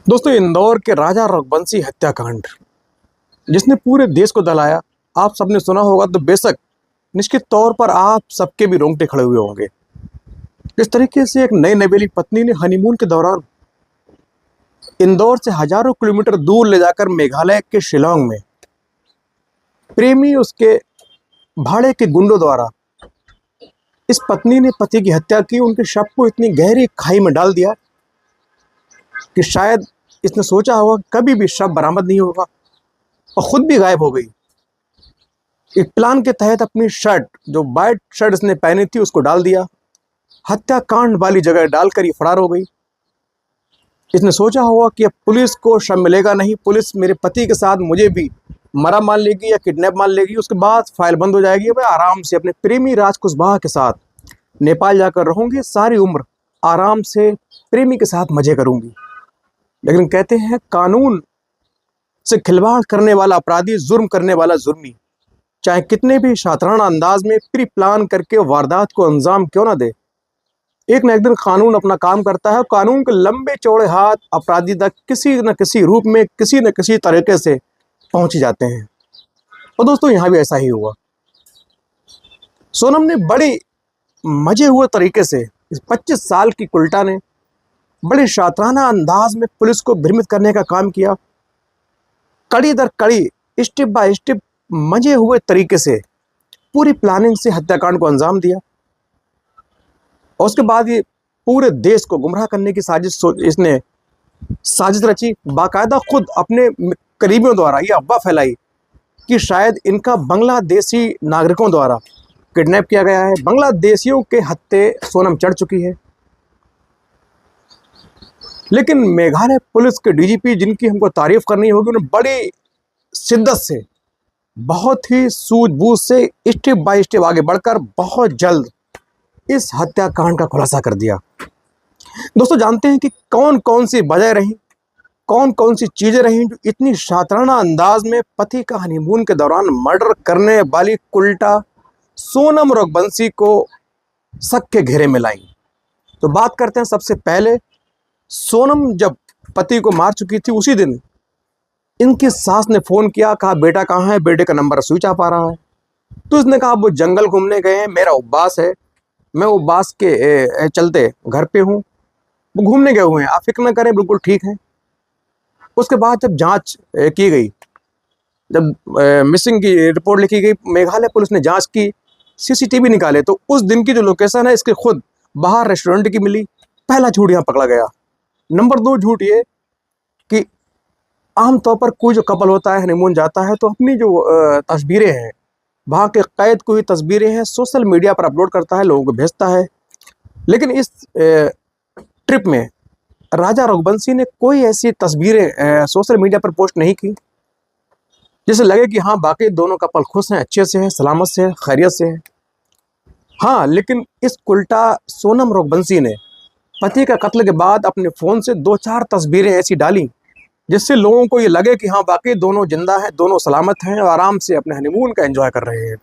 दोस्तों, इंदौर के राजा रघुवंशी हत्याकांड जिसने पूरे देश को दहलाया, आप सबने सुना होगा तो बेशक निश्चित तौर पर आप सबके भी रोंगटे खड़े हुए होंगे। इस तरीके से एक नई नवेली पत्नी ने हनीमून के दौरान इंदौर से हजारों किलोमीटर दूर ले जाकर मेघालय के शिलांग में प्रेमी उसके भाड़े के गुंडों द्वारा इस पत्नी ने पति की हत्या की। उनके शव को इतनी गहरी खाई में डाल दिया कि शायद इसने सोचा होगा कभी भी शव बरामद नहीं होगा, और खुद भी गायब हो गई। एक प्लान के तहत अपनी शर्ट, जो वाइट शर्ट इसने पहनी थी, उसको डाल दिया। हत्याकांड वाली जगह डालकर ये फरार हो गई। इसने सोचा होगा कि अब पुलिस को शव मिलेगा नहीं, पुलिस मेरे पति के साथ मुझे भी मरा मान लेगी या किडनैप मान लेगी, उसके बाद फाइल बंद हो जाएगी। मैं आराम से अपने प्रेमी राज कुशवाहा के साथ नेपाल जाकर रहूंगी, सारी उम्र आराम से प्रेमी के साथ मजे करूंगी। लेकिन कहते हैं कानून से खिलवाड़ करने वाला अपराधी, जुर्म करने वाला जुर्मी, चाहे कितने भी शातिराना अंदाज में प्री प्लान करके वारदात को अंजाम क्यों ना दे, एक न एक दिन कानून अपना काम करता है। कानून के लंबे चौड़े हाथ अपराधी तक किसी न किसी रूप में, किसी न किसी तरीके से पहुंच ही जाते हैं। और दोस्तों, यहां भी ऐसा ही हुआ। सोनम ने बड़े मजे हुए तरीके से, इस 25 साल की कुल्टा ने बड़े शातिराना अंदाज में पुलिस को भ्रमित करने का काम किया। कड़ी दर कड़ी, स्टेप बाय स्टेप, मजे हुए तरीके से पूरी प्लानिंग से हत्याकांड को अंजाम दिया। और उसके बाद ये पूरे देश को गुमराह करने की इसने साजिश रची। बाकायदा खुद अपने करीबियों द्वारा ये अफवाह फैलाई कि शायद इनका बांग्लादेशी नागरिकों द्वारा किडनैप किया गया है। बांग्लादेशियों के हत्थे सोनम चढ़ चुकी है। लेकिन मेघालय पुलिस के डीजीपी, जिनकी हमको तारीफ करनी होगी, उन्होंने बड़ी शिद्दत से, बहुत ही सूझबूझ से स्टेप बाय स्टेप आगे बढ़कर बहुत जल्द इस हत्याकांड का खुलासा कर दिया। दोस्तों, जानते हैं कि कौन कौन सी वजह रही, कौन कौन सी चीजें रही जो इतनी शातिराना अंदाज में पति का हनीमून के दौरान मर्डर करने वाली कुल्टा सोनम रघुवंशी को शक के घेरे में लाई। तो बात करते हैं सबसे पहले, सोनम जब पति को मार चुकी थी उसी दिन इनकी सास ने फोन किया, कहा बेटा कहाँ है, बेटे का नंबर स्विच ऑफ आ रहा है। तो इसने कहा वो जंगल घूमने गए हैं, मेरा उपवास है, मैं उपवास के चलते घर पे हूँ, वो घूमने गए हुए हैं, आप फिक्र न करें, बिल्कुल ठीक है। उसके बाद जब जांच की गई, जब मिसिंग की रिपोर्ट लिखी गई, मेघालय पुलिस ने जांच की, सीसीटीवी निकाले, तो उस दिन की जो लोकेशन है इसके खुद बाहर रेस्टोरेंट की मिली। पहला झूठ यहाँ पकड़ा गया। नंबर 2 झूठ ये कि आमतौर पर कोई जो कपल होता है, हनीमून जाता है, तो अपनी जो तस्वीरें हैं, वहाँ के कैद को ही तस्वीरें हैं, सोशल मीडिया पर अपलोड करता है, लोगों को भेजता है। लेकिन इस ट्रिप में राजा रघुवंशी ने कोई ऐसी तस्वीरें सोशल मीडिया पर पोस्ट नहीं की जिससे लगे कि हाँ बाकी दोनों कपल खुश हैं, अच्छे से हैं, सलामत से हैं, खैरियत से हैं। हाँ, लेकिन इस उल्टा सोनम रघुवंशी ने पति का कत्ल के बाद अपने फ़ोन से 2-4 तस्वीरें ऐसी डाली जिससे लोगों को ये लगे कि हाँ बाकी दोनों जिंदा हैं, दोनों सलामत हैं और आराम से अपने हनीमून का एंजॉय कर रहे हैं।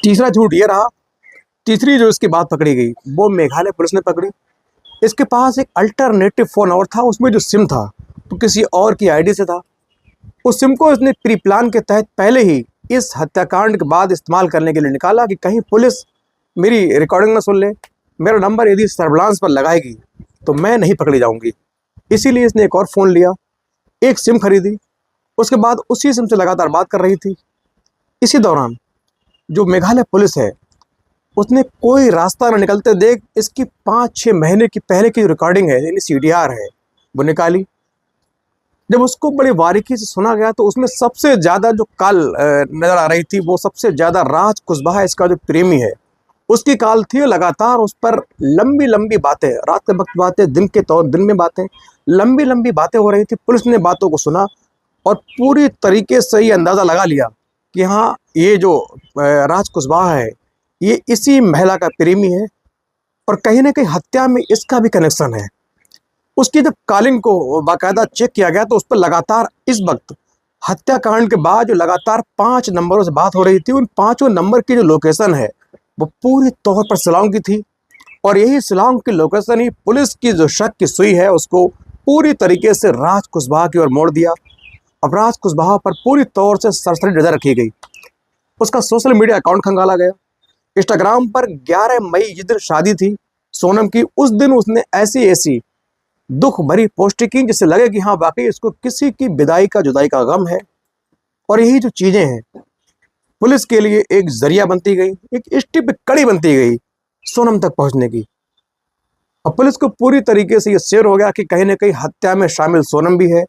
तीसरा झूठ ये रहा, तीसरी जो इसकी बात पकड़ी गई वो मेघालय पुलिस ने पकड़ी। इसके पास एक अल्टरनेटिव फ़ोन और था, उसमें जो सिम था तो किसी और की आईडी से था। उस सिम को इसने प्री प्लान के तहत पहले ही इस हत्याकांड के बाद इस्तेमाल करने के लिए निकाला कि कहीं पुलिस मेरी रिकॉर्डिंग ना सुन ले, मेरा नंबर यदि सर्विलांस पर लगाएगी तो मैं नहीं पकड़ी जाऊंगी। इसीलिए इसने एक और फ़ोन लिया, एक सिम खरीदी, उसके बाद उसी सिम से लगातार बात कर रही थी। इसी दौरान जो मेघालय पुलिस है उसने कोई रास्ता न निकलते देख इसकी 5-6 महीने की पहले की रिकॉर्डिंग है, यानी CDR है, वो निकाली। जब उसको बड़ी बारीकी से सुना गया तो उसमें सबसे ज़्यादा जो कॉल नज़र आ रही थी वो सबसे ज़्यादा राज कुशवाहा, इसका जो प्रेमी है, उसकी कॉल थी। लगातार उस पर लंबी लंबी बातें, रात के वक्त बातें, दिन में बातें, लंबी लंबी बातें हो रही थी। पुलिस ने बातों को सुना और पूरी तरीके से ये अंदाज़ा लगा लिया कि हाँ ये जो राज कुशवाहा है ये इसी महिला का प्रेमी है और कहीं ना कहीं हत्या में इसका भी कनेक्शन है। उसकी जब कॉलिंग को बाकायदा चेक किया गया तो उस पर लगातार इस वक्त हत्याकांड के बाद जो लगातार 5 नंबरों से बात हो रही थी, उन 5 नंबर की जो लोकेशन है वो पूरी तौर पर शिलांग की थी। और यही शिलांग की लोकेशन ही पुलिस की जो शक की सुई है उसको पूरी तरीके से राज कुशवाहा की ओर मोड़ दिया। अब राज कुशवाहा पर पूरी तौर से सरसरी नजर रखी गई। उसका सोशल मीडिया अकाउंट खंगाला गया। इंस्टाग्राम पर 11 मई जिस दिन शादी थी सोनम की, उस दिन उसने ऐसी ऐसी दुख भरी पोस्ट की जिससे लगे कि हाँ वाकई इसको किसी की विदाई का जुदाई का गम है। और यही जो चीजें हैं पुलिस के लिए एक जरिया बनती गई, एक स्टिप कड़ी बनती गई सोनम तक पहुंचने की। अब पुलिस को पूरी तरीके से ये शेयर हो गया कि कहीं ना कहीं हत्या में शामिल सोनम भी है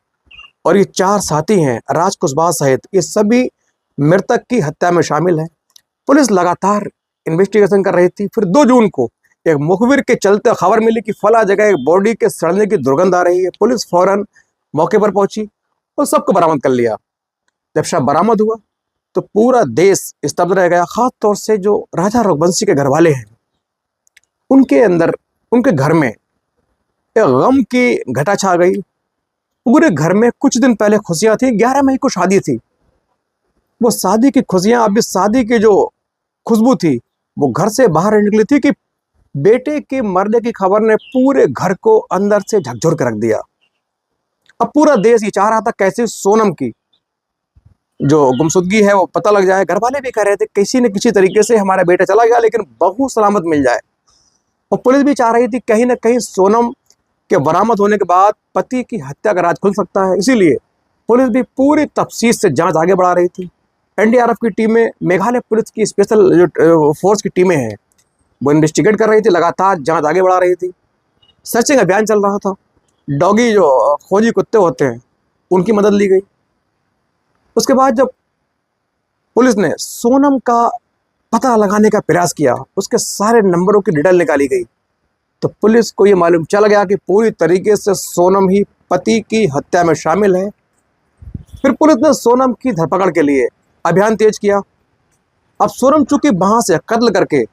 और ये 4 साथी हैं राज कुशवाहा सहित, ये सभी मृतक की हत्या में शामिल है। पुलिस लगातार इन्वेस्टिगेशन कर रही थी। फिर 2 जून को एक मुखबिर के चलते खबर मिली कि फला जगह एक बॉडी के सड़ने की दुर्गंध आ रही है। पुलिस फौरन मौके पर पहुंची और सबको बरामद कर लिया। जब शव बरामद हुआ तो पूरा देश स्तब्ध रह गया। खास तौर से जो राजा रघुवंशी के घर वाले हैं उनके अंदर, उनके घर में एक गम की घटा छा गई। पूरे घर में कुछ दिन पहले खुशियां थी, 11 मई को शादी थी। वो शादी की खुशियां, अभी शादी की जो खुशबू थी वो घर से बाहर निकली थी कि बेटे के मरने की खबर ने पूरे घर को अंदर से झकझोर कर रख दिया। अब पूरा देश ये चाह रहा था कैसे सोनम की जो गुमशुदगी है वो पता लग जाए। घर वाले भी कह रहे थे किसी न किसी तरीके से हमारा बेटा चला गया लेकिन बहू सलामत मिल जाए। और पुलिस भी चाह रही थी कहीं ना कहीं सोनम के बरामद होने के बाद पति की हत्या का राज खुल सकता है। इसीलिए पुलिस भी पूरी तफसील से जांच आगे बढ़ा रही थी। एनडीआरएफ की टीमें, मेघालय पुलिस की स्पेशल जो फोर्स की टीमें हैं वो इन्वेस्टिगेट कर रही थी, लगातार जांच आगे बढ़ा रही थी। सर्चिंग अभियान चल रहा था। डॉगी जो खोजी कुत्ते होते हैं उनकी मदद ली गई। उसके बाद जब पुलिस ने सोनम का पता लगाने का प्रयास किया, उसके सारे नंबरों की डिटेल निकाली गई, तो पुलिस को ये मालूम चल गया कि पूरी तरीके से सोनम ही पति की हत्या में शामिल है। फिर पुलिस ने सोनम की धरपकड़ के लिए अभियान तेज किया। अब सोनम चूंकि वहां से कत्ल करके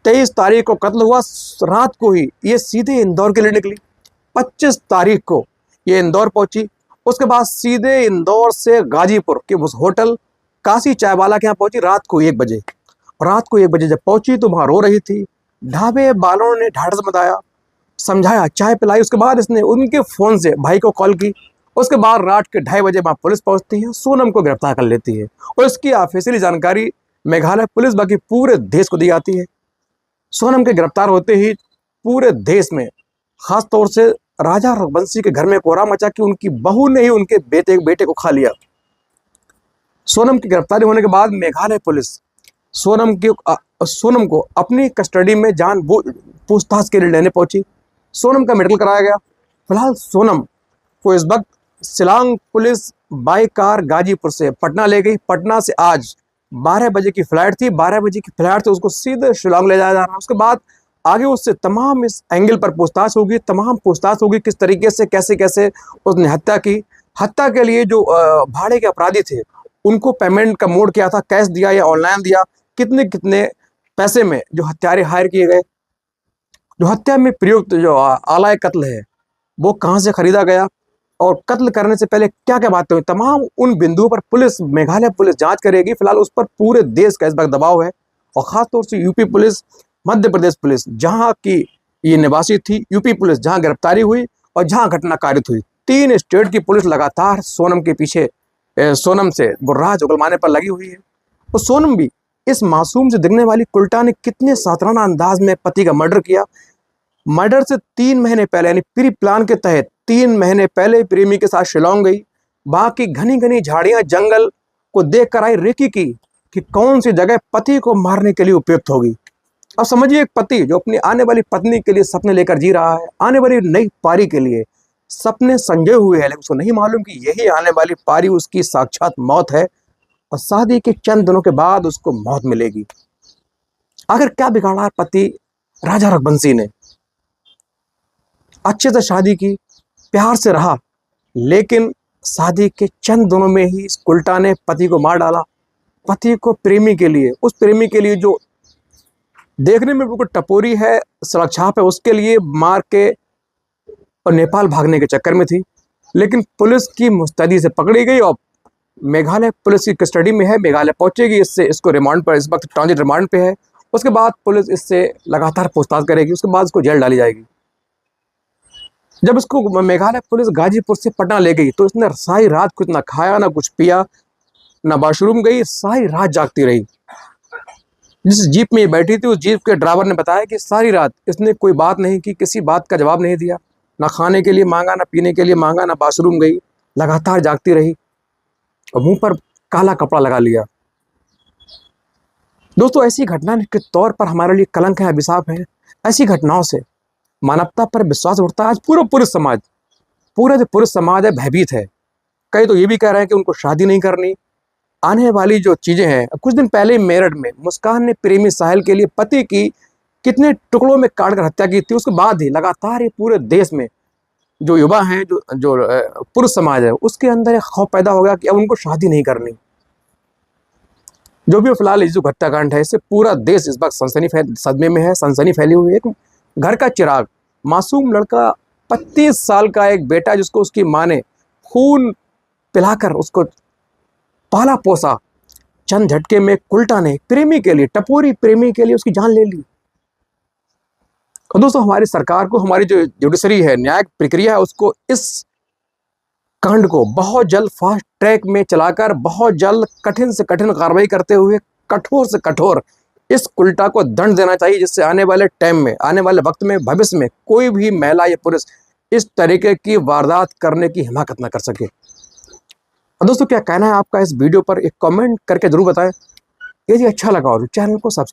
23 तारीख को कत्ल हुआ, रात को ही ये सीधे इंदौर के लिए निकली। 25 तारीख को ये इंदौर पहुंची। उसके बाद सीधे इंदौर से गाजीपुर के उस होटल काशी चायवाला के यहाँ पहुंची रात को 1 बजे। रात को 1 बजे जब पहुंची तो वहां रो रही थी। ढाबे वालों ने ढाढ़स बताया, समझाया, चाय पिलाई। उसके बाद इसने उनके फोन से भाई को कॉल की। उसके बाद रात के 2:30 बजे वहां पुलिस पहुंचती है, सोनम को गिरफ्तार कर लेती है और इसकी ऑफिशियली जानकारी मेघालय पुलिस बाकी पूरे देश को दी जाती है। सोनम के गिरफ्तार होते ही पूरे देश में, खास तौर से राजा रघुवंशी के घर में कोहराम मचा कि उनकी बहू ने ही उनके बेटे को खा लिया। सोनम की गिरफ्तारी होने के बाद मेघालय पुलिस सोनम को अपनी कस्टडी में पूछताछ के लिए लेने पहुंची। सोनम का मेडिकल कराया गया। फिलहाल सोनम को इस वक्त Shillong police by car Ghazipur से पटना ले गई। पटना से आज 12 बजे की फ्लाइट थी। 12 बजे की फ्लाइट से उसको सीधे शिलांग ले जाया जा रहा है। उसके बाद आगे उससे तमाम इस एंगल पर पूछताछ होगी, तमाम पूछताछ होगी किस तरीके से कैसे कैसे उसने हत्या की। हत्या के लिए जो भाड़े के अपराधी थे उनको पेमेंट का मोड क्या था, कैश दिया या ऑनलाइन दिया, कितने कितने पैसे में जो हत्यारे हायर किए गए, जो हत्या में प्रयुक्त जो आला कत्ल है वो कहाँ से खरीदा गया और कत्ल करने से पहले क्या क्या बातें हुई, तमाम उन बिंदुओं पर पुलिस, मेघालय पुलिस जांच करेगी। फिलहाल उस पर पूरे देश का इस वक्त दबाव है और खासतौर से UP police, Madhya Pradesh police जहां की ये निवासी थी, यूपी पुलिस जहां गिरफ्तारी हुई और जहां घटना कारित हुई, 3 स्टेट की पुलिस लगातार सोनम के पीछे, सोनम से वो राज उगलवाने पर लगी हुई है। और सोनम भी इस मासूम से दिखने वाली कुल्टा ने कितने साधारण अंदाज में पति का मर्डर किया। मर्डर से 3 महीने पहले यानी प्री प्लान के तहत 3 महीने पहले प्रेमी के साथ शिलांग गई। वहां की घनी घनी झाड़ियां, जंगल को देख कर आई रेकी की कि कौन सी जगह पति को मारने के लिए उपयुक्त होगी। अब समझिए एक पति जो अपनी आने वाली पत्नी के लिए सपने लेकर जी रहा है, आने वाली नई पारी के लिए सपने संजोए हुए है, लेकिन उसको नहीं मालूम कि यही आने वाली पारी उसकी साक्षात मौत है और शादी के चंद दिनों के बाद उसको मौत मिलेगी। आखिर क्या बिगाड़ा पति राजा रघुवंशी ने? अच्छे से शादी की, प्यार से रहा, लेकिन शादी के चंद दिनों में ही इस उल्टा ने पति को मार डाला। पति को प्रेमी के लिए, उस प्रेमी के लिए जो देखने में बिल्कुल टपोरी है, सड़क छाप है, उसके लिए मार के और नेपाल भागने के चक्कर में थी। लेकिन पुलिस की मुस्तैदी से पकड़ी गई और मेघालय पुलिस की कस्टडी में है, मेघालय पहुंचेगी। इसको रिमांड पर, इस वक्त ट्रांजिट रिमांड पे है। उसके बाद पुलिस इससे लगातार पूछताछ करेगी, उसके बाद इसको जेल डाली जाएगी। जब इसको मेघालय पुलिस गाजीपुर से पटना ले गई तो इसने सारी रात कुछ ना खाया ना कुछ पिया, ना वॉशरूम गई, सारी रात जागती रही। जिस जीप में ये बैठी थी उस जीप के ड्राइवर ने बताया कि सारी रात इसने कोई बात नहीं की, किसी बात का जवाब नहीं दिया, ना खाने के लिए मांगा, ना पीने के लिए मांगा, ना वॉशरूम गई, लगातार जागती रही और मुंह पर काला कपड़ा लगा लिया। दोस्तों, ऐसी घटना के तौर पर हमारे लिए कलंक है, अभिशाप है। ऐसी घटनाओं से मानवता पर विश्वास उठता है। आज पूरा जो पुरुष समाज है भयभीत है। कई तो ये भी कह रहे हैं कि उनको शादी नहीं करनी। आने वाली जो चीजें हैं, कुछ दिन पहले मेरठ में मुस्कान ने प्रेमी साहिल के लिए पति की कितने टुकड़ों में काट कर हत्या की थी। उसके बाद ही लगातार ये पूरे देश में जो युवा हैं, जो पुरुष समाज है, उसके अंदर एक खौफ पैदा हो गया कि अब उनको शादी नहीं करनी। जो भी फिलहाल ये जो हत्याकांड है, इससे पूरा देश इस वक्त सदमे में है, सनसनी फैली हुई है। एक घर का चिराग, मासूम लड़का, 25 साल का एक बेटा जिसको उसकी माँ ने खून पिलाकर उसको पाला पोसा, चंद झटके में उल्टा ने प्रेमी के लिए, टपोरी प्रेमी के लिए उसकी जान ले ली। और दोस्तों, हमारी सरकार को, हमारी जो जुडिशरी है, न्यायिक प्रक्रिया है, उसको इस कांड को बहुत जल्द फास्ट ट्रैक में चलाकर बहुत जल्द कठिन से कठिन कार्रवाई करते हुए कठोर से कठोर इस उल्टा को दंड देना चाहिए, जिससे आने वाले टाइम में, आने वाले वक्त में, भविष्य में कोई भी महिला या पुरुष इस तरीके की वारदात करने की हिम्मत न कर सके। और दोस्तों, क्या कहना है आपका इस वीडियो पर, एक कमेंट करके जरूर बताएं। यदि अच्छा लगा हो तो चैनल को सब्सक्राइब